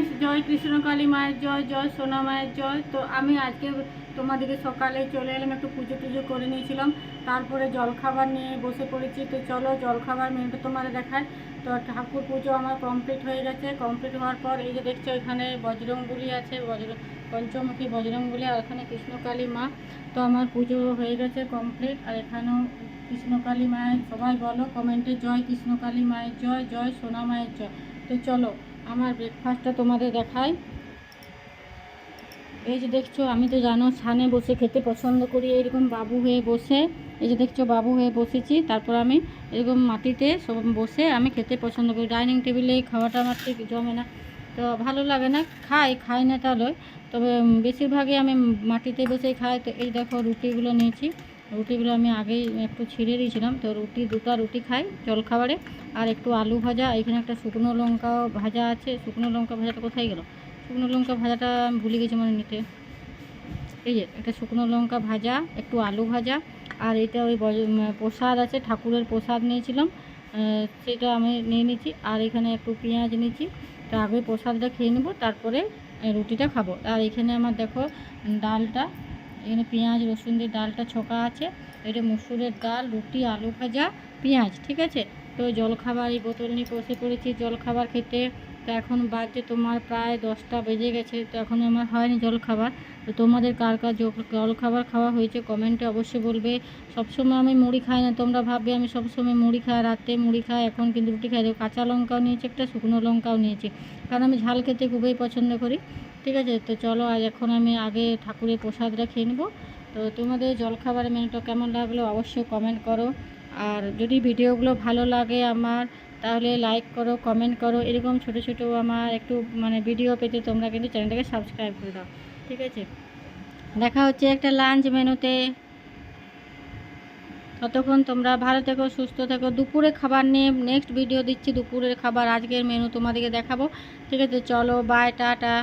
Friends, জয় কৃষ্ণকালী মায়ের জয়, জয় সোনা মায়ের জয়। তো আমি আজকে তোমাদেরকে সকালে চলে এলাম, একটু পুজো টুজো করে নিয়েছিলাম, তারপরে জলখাবার নিয়ে বসে পড়েছি। তো চলো জলখাবার মেনুটা তোমাদের দেখায়। তো ঠাকুর পুজো আমার কমপ্লিট হয়ে গেছে। কমপ্লিট হওয়ার পর এই যে দেখছো এখানে বজরংবলী আছে, পঞ্চমুখী বজরংবলী, আর এখানে কৃষ্ণকালী মা। তো আমার পুজো হয়ে গেছে কমপ্লিট। আর এখানেও কৃষ্ণকালী মায়ের, সবাই বলো কমেন্টে জয় কৃষ্ণকালী মায়ের জয়, জয় সোনা মায়ের জয়। তো চলো আমার ব্রেকফাস্টটা তোমাদের দেখাই। এই যে দেখছো, আমি তো জানো ছানে বসে খেতে পছন্দ করি, এরকম বাবু হয়ে বসে। এই যে দেখছো বাবু হয়ে বসেছি, তারপর আমি এরকম মাটিতে সব বসে আমি খেতে পছন্দ করি। ডাইনিং টেবিলে খাওয়াটা আমার ঠিক জমে না, তো ভালো লাগে না, খাই না তা নয়, তবে বেশিরভাগই আমি মাটিতে বসেই খাই। তো এই দেখো রুটিগুলো নিয়েছি, রুটিগুলো আমি আগেই একটু ছিঁড়ে দিয়েছিলাম। তো দুটো রুটি খাই জলখাবারে, আর একটু আলু ভাজা। এখানে একটা শুকনো লঙ্কাও ভাজা আছে। শুকনো লঙ্কা ভাজাটা কোথায় গেল? শুকনো লঙ্কা ভাজাটা আমি ভুলে গেছি মানে নিতে। এই যে একটা শুকনো লঙ্কা ভাজা, একটু আলু ভাজা, আর এটা ওই প্রসাদ আছে, ঠাকুরের প্রসাদ নিয়েছিলাম, সেটা আমি নিয়ে নিচ্ছি। আর এখানে একটু পেঁয়াজ নিয়েছি। তো আগে প্রসাদটা খেয়ে নেবো, তারপরে রুটিটা খাবো। আর এখানে আমার দেখো ডালটা, এখানে পেঁয়াজ রসুন দিয়ে ডালটা ছকা আছে। এটা মসুরের ডাল, রুটি, আলু ভাজা, পেঁয়াজ, ঠিক আছে। তো জলখাবার এই বোতল নিয়ে বসে পড়েছি জলখাবার খেতে। তো এখন বাজে তোমার প্রায় 10টা বেজে গেছে, তো এখন আমার হয়নি জলখাবার। তো তোমাদের কার কার জলখাবার খাওয়া হয়েছে কমেন্টে অবশ্যই বলবে। সবসময় আমি মুড়ি খাই না, তোমরা ভাববে আমি সবসময় মুড়ি খাই, রাতে মুড়ি খাই, এখন কিন্তু রুটি খাই। কাঁচা লঙ্কাও নিয়েছি, একটা শুকনো লঙ্কাও নিয়েছি, কারণ আমি ঝাল খেতে খুবই পছন্দ করি, ঠিক আছে। তো চলো আজ এখন আমি আগে ঠাকুরের প্রসাদটা খেয়ে নেবো। তো তোমাদের জলখাবারের মেনুটা কেমন লাগলো অবশ্যই কমেন্ট করো। আর যদি ভিডিওগুলো ভালো লাগে আমার, তাহলে লাইক করো, কমেন্ট করো। এরকম ছোটো ছোটো আমার একটু ভিডিও পেতে তোমরা কিন্তু চ্যানেলটাকে সাবস্ক্রাইব করে দাও, ঠিক আছে। দেখা হচ্ছে একটা লাঞ্চ মেনুতে। ততক্ষণ তোমরা ভালো থেকো, সুস্থ থেকো। দুপুরে খাবার নিয়ে নেক্সট ভিডিও দিচ্ছি, দুপুরের খাবার আজকের মেনু তোমাদেরকে দেখাবো, ঠিক আছে। চলো বাই, টাটা।